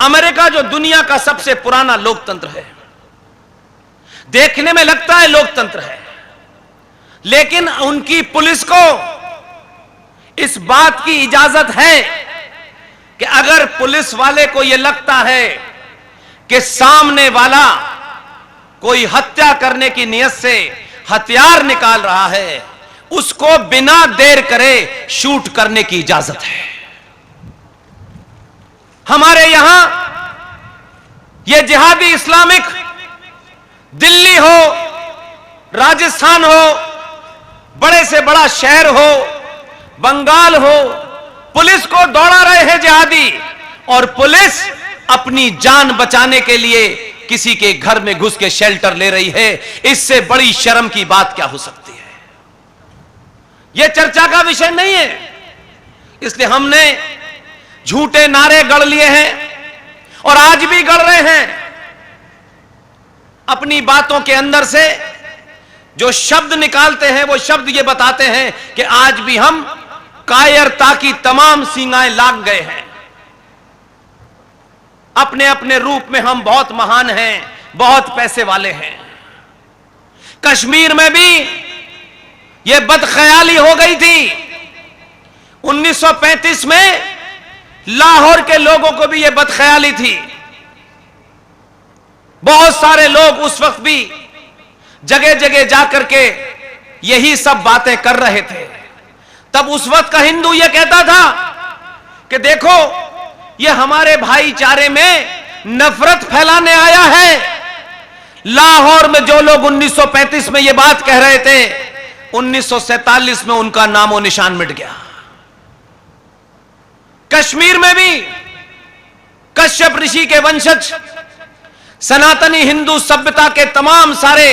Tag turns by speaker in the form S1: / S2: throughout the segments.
S1: America जो दुनिया का सबसे पुराना लोकतंत्र है, देखने में लगता है लोकतंत्र है, लेकिन उनकी पुलिस को इस बात की इजाजत है कि अगर पुलिस वाले को यह लगता है कि सामने वाला कोई हत्या करने की नियत से हथियार निकाल रहा है, उसको बिना देर करे शूट करने की इजाजत है। हमारे यहां यह जिहादी इस्लामिक दिल्ली हो, राजस्थान हो, बड़े से बड़ा शहर हो, बंगाल हो, पुलिस को दौड़ा रहे हैं जिहादी, और पुलिस अपनी जान बचाने के लिए किसी के घर में घुस के शेल्टर ले रही है। इससे बड़ी शर्म की बात क्या हो सकती है? यह चर्चा का विषय नहीं है। इसलिए हमने झूठे नारे गढ़ लिए हैं और आज भी गढ़ रहे हैं। अपनी बातों के अंदर से जो शब्द निकालते हैं वो शब्द ये बताते हैं कि आज भी हम कायरता की तमाम सीमाएं लांघ गए हैं। अपने अपने रूप में हम बहुत महान हैं, बहुत पैसे वाले हैं। कश्मीर में भी यह बदख्याली हो गई थी। 1935 में लाहौर के लोगों को भी यह बदख्याली थी। बहुत सारे लोग उस वक्त भी जगह जगह जाकर के यही सब बातें कर रहे थे। तब उस वक्त का हिंदू यह कहता था कि देखो, यह हमारे भाईचारे में नफरत फैलाने आया है। लाहौर में जो लोग 1935 में यह बात कह रहे थे, 1947 में उनका नामो निशान मिट गया। कश्मीर में भी कश्यप ऋषि के वंशज सनातनी हिंदू सभ्यता के तमाम सारे,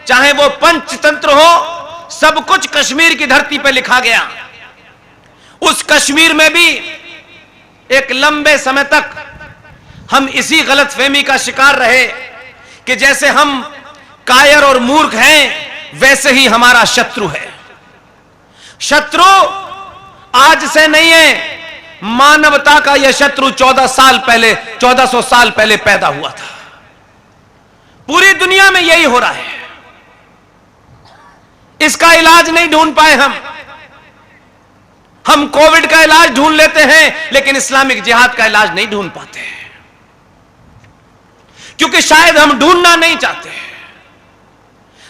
S1: चाहे वो पंचतंत्र हो, सब कुछ कश्मीर की धरती पर लिखा गया। उस कश्मीर में भी एक लंबे समय तक हम इसी गलतफहमी का शिकार रहे कि जैसे हम कायर और मूर्ख हैं, वैसे ही हमारा शत्रु है। शत्रु आज से नहीं है, मानवता का यह शत्रु 1400 साल पहले पैदा हुआ था। पूरी दुनिया में यही हो रहा है। इसका इलाज नहीं ढूंढ पाए हम कोविड का इलाज ढूंढ लेते हैं, लेकिन इस्लामिक जिहाद का इलाज नहीं ढूंढ पाते, क्योंकि शायद हम ढूंढना नहीं चाहते।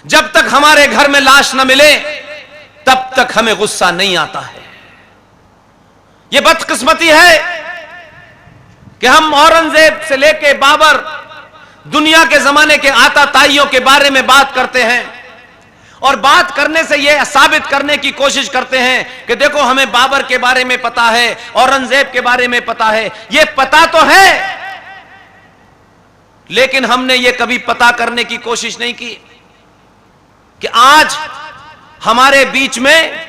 S1: जब तक हमारे घर में लाश न मिले, तब तक हमें गुस्सा नहीं आता है। यह बदकिस्मती है कि हम औरंगजेब से लेके बाबर, दुनिया के जमाने के आता ताइयों के बारे में बात करते हैं, और बात करने से यह साबित करने की कोशिश करते हैं कि देखो, हमें बाबर के बारे में पता है, औरंगजेब के बारे में पता है। यह पता तो है, लेकिन हमने यह कभी पता करने की कोशिश नहीं की कि आज हमारे बीच में,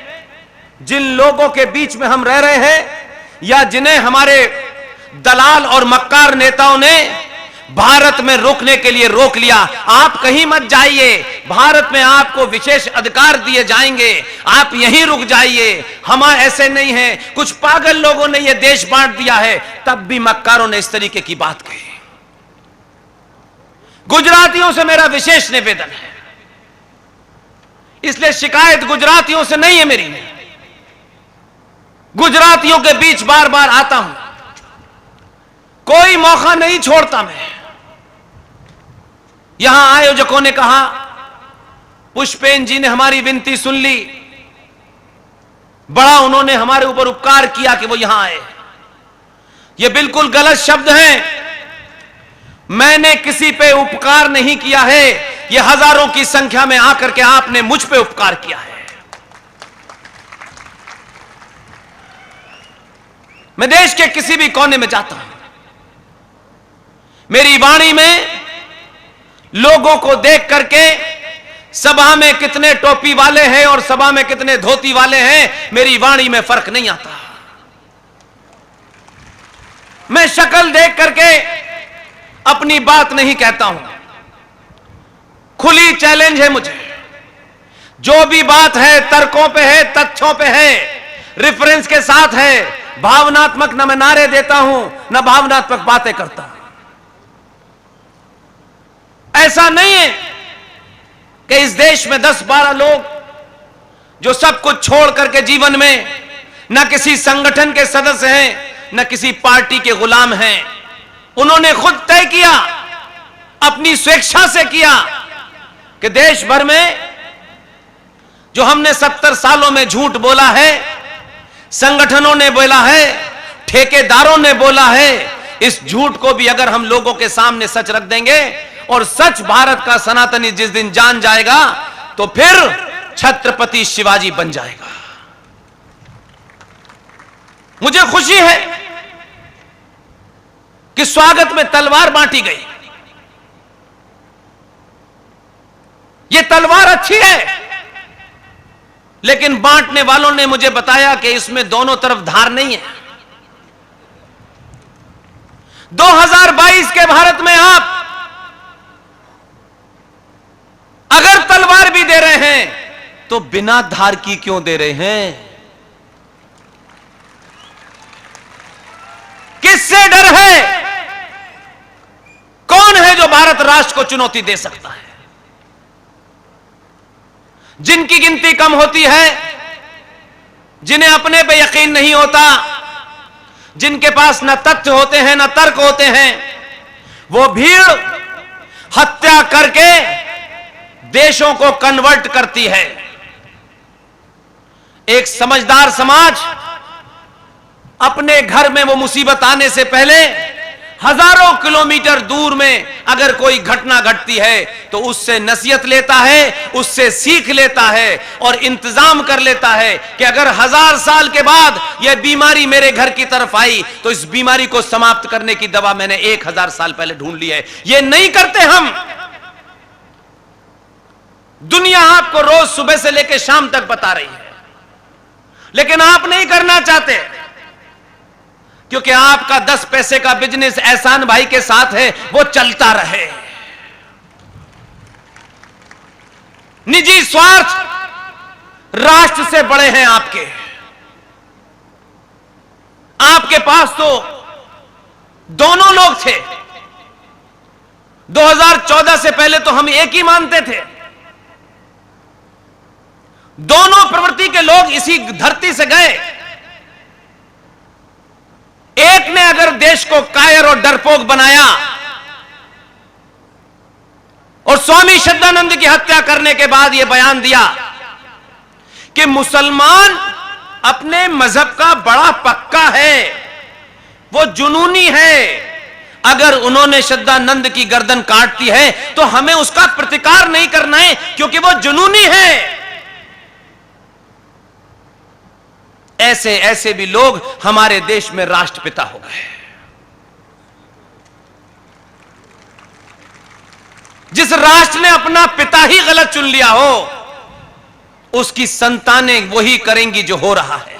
S1: जिन लोगों के बीच में हम रह रहे हैं, या जिन्हें हमारे दलाल और मक्कार नेताओं ने भारत में रोकने के लिए रोक लिया, आप कहीं मत जाइए, भारत में आपको विशेष अधिकार दिए जाएंगे, आप यहीं रुक जाइए, हम ऐसे नहीं हैं, कुछ पागल लोगों ने यह देश बांट दिया है, तब भी मक्कारों ने इस तरीके की बात कही। गुजरातियों से मेरा विशेष निवेदन है, इसलिए शिकायत गुजरातियों से नहीं है मेरी, गुजरातियों के बीच बार बार आता हूं, कोई मौका नहीं छोड़ता मैं। यहां आयोजकों ने कहा, पुष्पेन जी ने हमारी विनती सुन ली, बड़ा उन्होंने हमारे ऊपर उपकार किया कि वो यहां आए। ये बिल्कुल गलत शब्द हैं। मैंने किसी पे उपकार नहीं किया है, ये हजारों की संख्या में आकर के आपने मुझ पे उपकार किया है। मैं देश के किसी भी कोने में जाता हूं, मेरी वाणी में लोगों को देख करके, सभा में कितने टोपी वाले हैं और सभा में कितने धोती वाले हैं, मेरी वाणी में फर्क नहीं आता। मैं शक्ल देख करके अपनी बात नहीं कहता हूं। खुली चैलेंज है मुझे, जो भी बात है तर्कों पे है, तथ्यों पे है, रेफरेंस के साथ है, भावनात्मक न मैं नारे देता हूं, न भावनात्मक बातें करता हूं। ऐसा नहीं है कि इस देश में 10-12 लोग जो सब कुछ छोड़ करके जीवन में न किसी संगठन के सदस्य हैं, न किसी पार्टी के गुलाम हैं। उन्होंने खुद तय किया, अपनी स्वेच्छा से किया कि देश भर में जो हमने 70 सालों में झूठ बोला है, संगठनों ने बोला है, ठेकेदारों ने बोला है, इस झूठ को भी अगर हम लोगों के सामने सच रख देंगे और सच भारत का सनातनी जिस दिन जान जाएगा तो फिर छत्रपति शिवाजी बन जाएगा। मुझे खुशी है कि स्वागत में तलवार बांटी गई। यह तलवार अच्छी है, लेकिन बांटने वालों ने मुझे बताया कि इसमें दोनों तरफ धार नहीं है। 2022 के भारत में आप अगर तलवार भी दे रहे हैं तो बिना धार की क्यों दे रहे हैं? किससे डर है? कौन है जो भारत राष्ट्र को चुनौती दे सकता है? जिनकी गिनती कम होती है, जिन्हें अपने पे यकीन नहीं होता, जिनके पास न तथ्य होते हैं न तर्क होते हैं, वो भीड़ हत्या करके देशों को कन्वर्ट करती है। एक समझदार समाज अपने घर में वो मुसीबत आने से पहले हजारों किलोमीटर दूर में अगर कोई घटना घटती है तो उससे नसीहत लेता है, उससे सीख लेता है और इंतजाम कर लेता है कि अगर 1000 साल के बाद यह बीमारी मेरे घर की तरफ आई तो इस बीमारी को समाप्त करने की दवा मैंने 1000 साल पहले ढूंढ ली है। यह नहीं करते हम। दुनिया आपको रोज सुबह से लेकर शाम तक बता रही है, लेकिन आप नहीं करना चाहते क्योंकि आपका 10 पैसे का बिजनेस एहसान भाई के साथ है, वो चलता रहे। निजी स्वार्थ राष्ट्र से बड़े हैं आपके। आपके पास तो दोनों लोग थे। 2014 से पहले तो हम एक ही मानते थे। दोनों प्रवृत्ति के लोग इसी धरती से गए। एक ने अगर देश को कायर और डरपोक बनाया और स्वामी श्रद्धानंद की हत्या करने के बाद यह बयान दिया कि मुसलमान अपने मजहब का बड़ा पक्का है, वो जुनूनी है, अगर उन्होंने श्रद्धानंद की गर्दन काट दी है तो हमें उसका प्रतिकार नहीं करना है क्योंकि वो जुनूनी है। ऐसे ऐसे भी लोग हमारे देश में राष्ट्रपिता हो गए। जिस राष्ट्र ने अपना पिता ही गलत चुन लिया हो, उसकी संतानें वही करेंगी जो हो रहा है।